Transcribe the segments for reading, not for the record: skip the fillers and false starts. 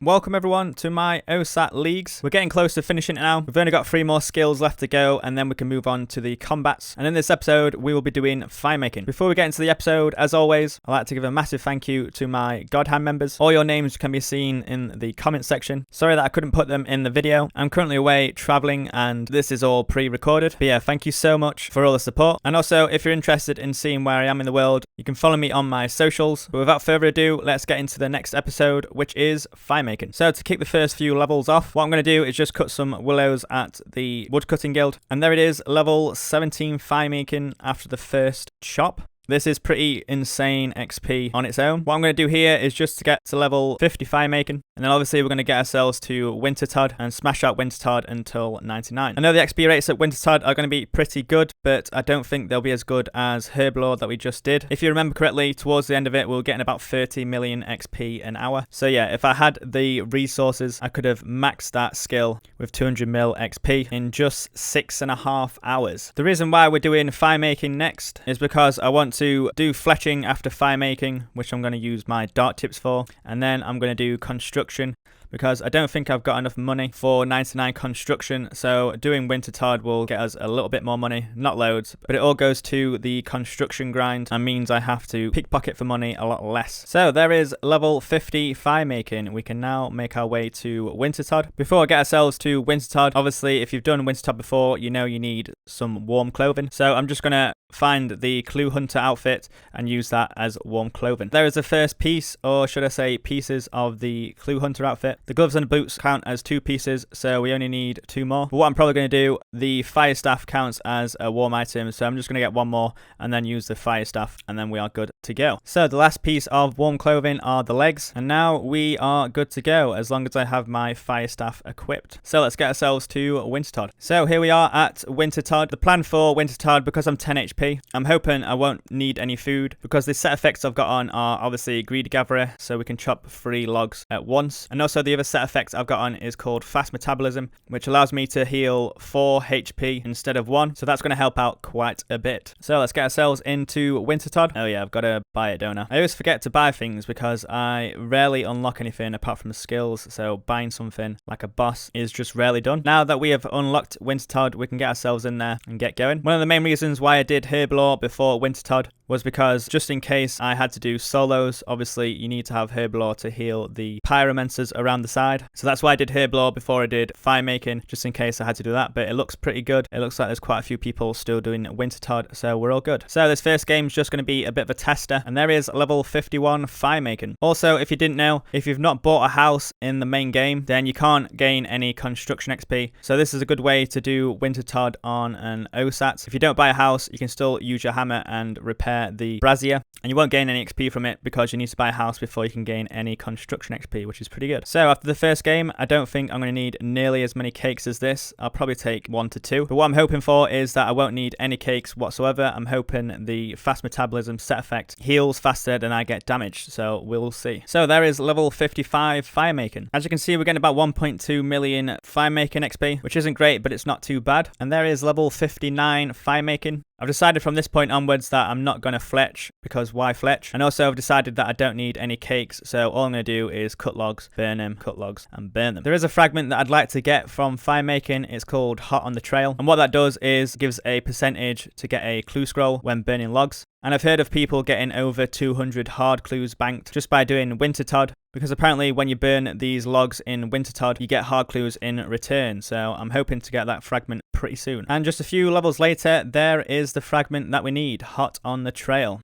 welcome everyone to my OSAAT leagues. We're getting close to finishing it now. We've only got 3 more skills left to go, and then we can move on to the combats. And in this episode, we will be doing firemaking. Before we get into the episode, as always, I'd like to give a massive thank you to my God Hand members. All your names can be seen in the comment section. Sorry that I couldn't put them in the video. I'm currently away traveling, and this is all pre-recorded. But yeah, thank you so much for all the support. And also, if you're interested in seeing where I am in the world, you can follow me on my socials. But without further ado, let's get into the next episode, which is firemaking. So to kick the first few levels off, what I'm going to do is just cut some willows at the woodcutting guild. And there it is, level 17 firemaking after the first chop. This is pretty insane XP on its own. What I'm going to do here is just to get to level 50 firemaking. And then obviously we're going to get ourselves to Wintertodt and smash out Wintertodt until 99. I know the XP rates at Wintertodt are going to be pretty good, but I don't think they'll be as good as Herblore that we just did. If you remember correctly, towards the end of it, we were getting about 30 million XP an hour. So yeah, if I had the resources, I could have maxed that skill with 200 mil XP in just 6.5 hours. The reason why we're doing firemaking next is because I want to do fletching after firemaking, which I'm going to use my dart tips for, and then I'm going to do construction because I don't think I've got enough money for 99 construction. So doing Wintertodt will get us a little bit more money, not loads, but it all goes to the construction grind and means I have to pickpocket for money a lot less. So there is level 50 firemaking. We can now make our way to Wintertodt. Before we get ourselves to Wintertodt, obviously if you've done Wintertodt before, you know you need some warm clothing. So I'm just going to find the Clue Hunter outfit and use that as warm clothing. There is the first piece, or should I say pieces, of the Clue Hunter outfit. The gloves and the boots count as 2 pieces, so we only need 2 more. But what I'm probably going to do, the fire staff counts as a warm item, so I'm just going to get 1 more and then use the fire staff, and then we are good to go. So the last piece of warm clothing are the legs, and now we are good to go as long as I have my fire staff equipped. So let's get ourselves to Wintertodt. So here we are at Wintertodt. The plan for Wintertodt, because I'm 10 HP, I'm hoping I won't need any food because the set effects I've got on are obviously Greedy Gatherer, so we can chop 3 logs at once. And also the other set effect I've got on is called Fast Metabolism, which allows me to heal 4 HP instead of 1. So that's going to help out quite a bit. So let's get ourselves into Wintertodt. Oh yeah, I've got to buy it, don't I? I always forget to buy things because I rarely unlock anything apart from the skills. So buying something like a boss is just rarely done. Now that we have unlocked Wintertodt, we can get ourselves in there and get going. One of the main reasons why I did Herblore before Wintertodt was because just in case I had to do solos, obviously you need to have Herblore to heal the pyromancers around the side. So that's why I did Herblore before I did firemaking, just in case I had to do that. But it looks pretty good. It looks like there's quite a few people still doing Wintertodt, so we're all good. So this first game is just going to be a bit of a tester, and there is level 51 firemaking. Also, if you didn't know, if you've not bought a house in the main game, then you can't gain any construction XP. So this is a good way to do Wintertodt on an OSAAT. If you don't buy a house, you can still use your hammer and repair the brazier, and you won't gain any XP from it because you need to buy a house before you can gain any construction XP, which is pretty good. So after the first game, I don't think I'm going to need nearly as many cakes as this. I'll probably take 1 to 2, but what I'm hoping for is that I won't need any cakes whatsoever. I'm hoping the fast metabolism set effect heals faster than I get damaged, so we'll see. So there is level 55 firemaking. As you can see, we're getting about 1.2 million firemaking XP, which isn't great, but it's not too bad. And there is level 59 firemaking. I've decided from this point onwards that I'm not going to fletch, because why fletch? And also I've decided that I don't need any cakes, so all I'm going to do is cut logs, burn them, cut logs, and burn them. There is a fragment that I'd like to get from firemaking. It's called Hot on the Trail, and what that does is gives a percentage to get a clue scroll when burning logs. And I've heard of people getting over 200 hard clues banked just by doing Wintertodt, because apparently when you burn these logs in Wintertodt, you get hard clues in return. So I'm hoping to get that fragment pretty soon. And just a few levels later, there is the fragment that we need, Hot on the Trail.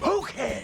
Okay.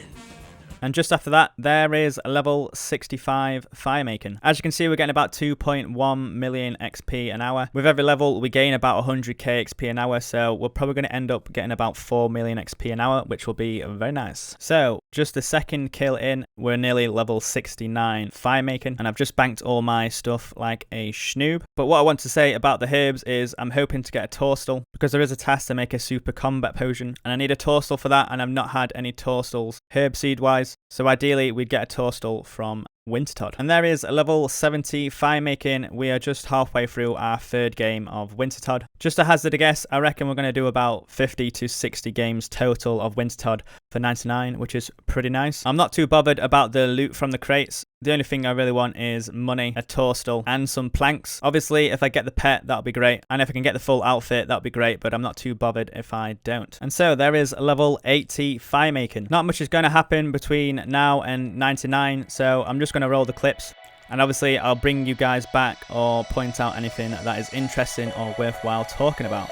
And just after that, there is level 65 firemaking. As you can see, we're getting about 2.1 million XP an hour. With every level, we gain about 100k XP an hour, so we're probably going to end up getting about 4 million XP an hour, which will be very nice. So, just the second kill in, we're nearly level 69 firemaking, and I've just banked all my stuff like a schnoob. But what I want to say about the herbs is I'm hoping to get a torstal, because there is a task to make a super combat potion, and I need a torstal for that, and I've not had any torstals herb seed wise. So ideally, we'd get a torstal from Wintertodt. And there is a level 70 firemaking. We are just halfway through our 3rd game of Wintertodt. Just to hazard a guess, I reckon we're going to do about 50 to 60 games total of Wintertodt for 99, which is pretty nice. I'm not too bothered about the loot from the crates. The only thing I really want is money, a torstal, and some planks. Obviously, if I get the pet, that'll be great. And if I can get the full outfit, that'll be great, but I'm not too bothered if I don't. And so there is level 80 firemaking. Not much is going to happen between now and 99, so I'm just going to roll the clips. And obviously, I'll bring you guys back or point out anything that is interesting or worthwhile talking about.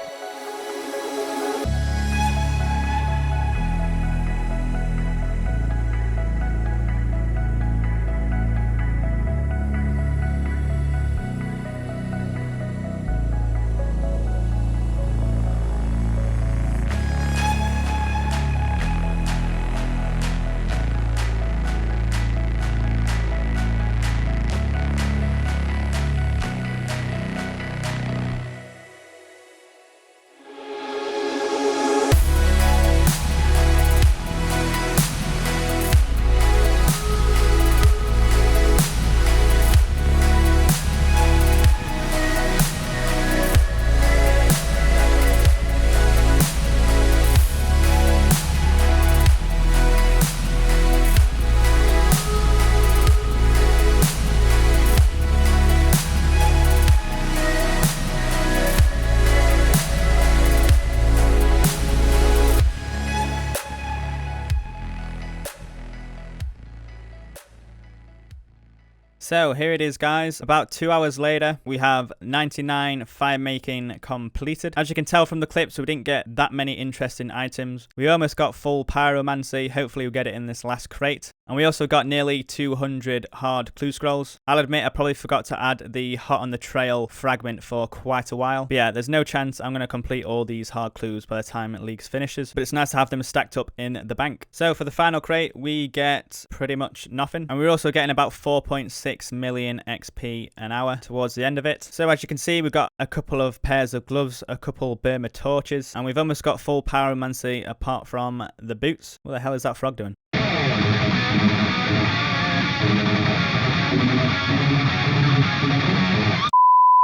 So here it is, guys. About 2 hours later, we have 99 firemaking completed. As you can tell from the clips, we didn't get that many interesting items. We almost got full pyromancy. Hopefully we'll get it in this last crate. And we also got nearly 200 hard clue scrolls. I'll admit I probably forgot to add the hot on the trail fragment for quite a while. But yeah, there's no chance I'm going to complete all these hard clues by the time Leagues finishes. But it's nice to have them stacked up in the bank. So for the final crate, we get pretty much nothing. And we're also getting about 4.6 million XP an hour towards the end of it. So as you can see, we've got a couple of pairs of gloves, a couple Burma torches, and we've almost got full pyromancy apart from the boots. What the hell is that frog doing?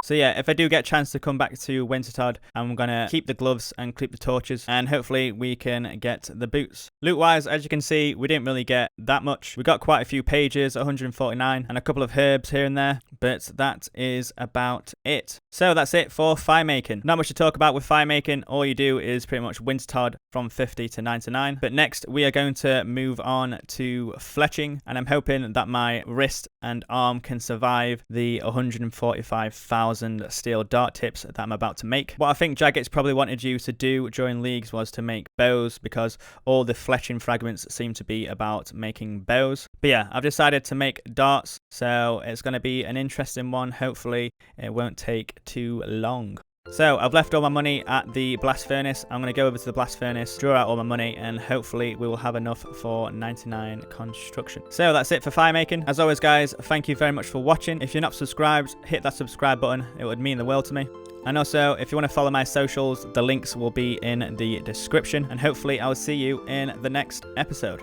So yeah, if I do get a chance to come back to Wintertodd, I'm going to keep the gloves and keep the torches, and hopefully we can get the boots. Loot-wise, as you can see, we didn't really get that much. We got quite a few pages, 149, and a couple of herbs here and there, but that is about it. So that's it for firemaking. Not much to talk about with firemaking. All you do is pretty much Wintertodd from 50 to 99. But next, we are going to move on to fletching, and I'm hoping that my wrist and arm can survive the 145,000 steel dart tips that I'm about to make. What I think Jagex probably wanted you to do during Leagues was to make bows, because all the fletching fragments seem to be about making bows. But yeah, I've decided to make darts, so it's going to be an interesting one. Hopefully it won't take too long. So I've left all my money at the blast furnace. I'm going to go over to the blast furnace, draw out all my money, and hopefully we will have enough for 99 construction. So that's it for firemaking. As always, guys, thank you very much for watching. If you're not subscribed, hit that subscribe button. It would mean the world to me. And also, if you want to follow my socials, the links will be in the description. And hopefully I'll see you in the next episode.